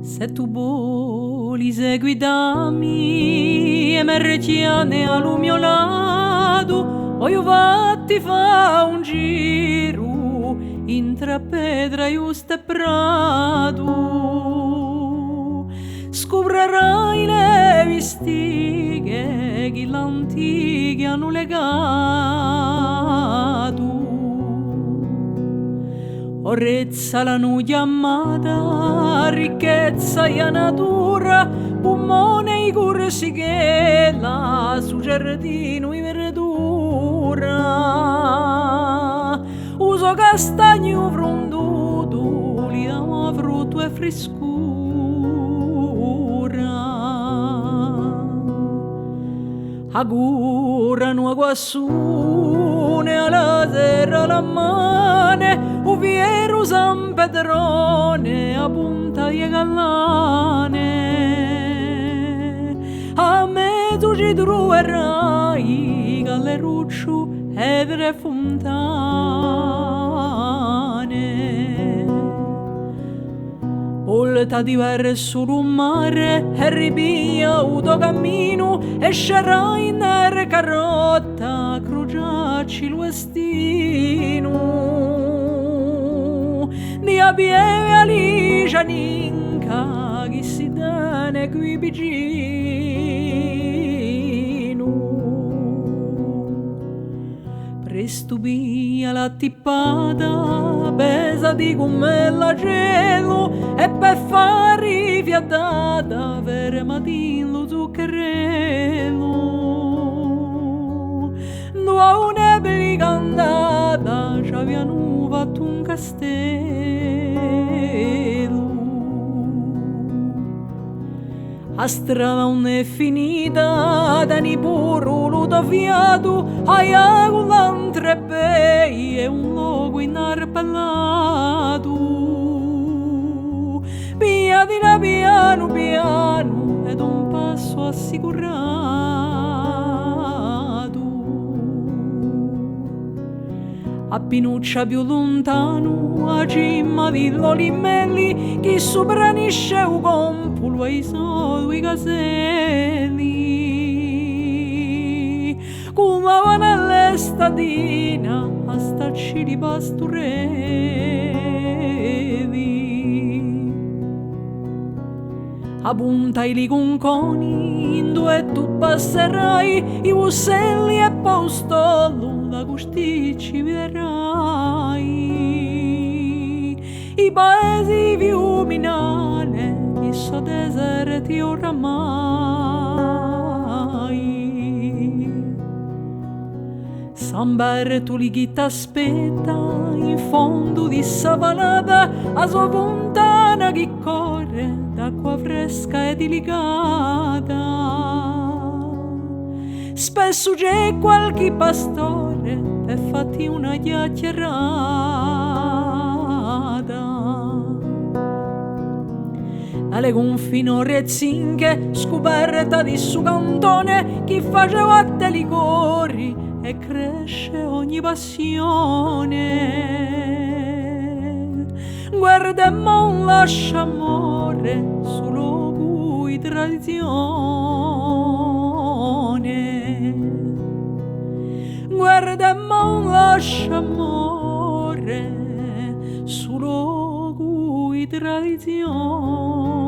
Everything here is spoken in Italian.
Se tu vuoi seguitami e mi retiene al mio lato, voglio fatti fa un giro in tra pedra giusta e prato. Scoprirai le vistighe che l'antiche hanno legato. Orrezza la nu chiamata, ricchezza e natura, pulmone e corsi che la su giardino e verdura. Uso castagno fronduto, li damo frutto e frescura. Agurano a guassune alla terra la mane, Uviero San Pedrone a punta e gallane. A me tu ci troverai galleruccio ed re fontane. Volta di verso un mare e ripia uto cammino e scerai in carotta cruciacci lo estino. Dia pieve alicia ninca che si tiene qui vicino. Presto via la tippata pesa di come la cielo e per far rifiatata per matino zuccherello. Dua una brigandata ci abbiano fatto un castello. A strada non è finita, da ni puro luto fiato, ai agulantre bei e un luogo inarpellato. Via di là piano piano ed un passo assicurato. A Pinuccia più lontano, a cima di Lolimelli, chi sopranisce un compulo ai soli caselli. Come va nell'estadina a starci di pastorelli. A punta i liconconi, in due tu passerai, i uccelli e postolo da costicci vedrai. I paesi fiuminane, i so deserti oramai. San Bertoli chi t'aspetta in fondo di savanata, a sua fontana che corre d'acqua fresca e delicata. Spesso c'è qualche pastore e fatti una chiacchierata. Alle confino rezzinghe scoperta di su cantone, chi faceva te liquori e cresce ogni passione. Guarda e non lascia amore, solo cui tradizione. Guarda e non lascia amore, solo cui tradizione.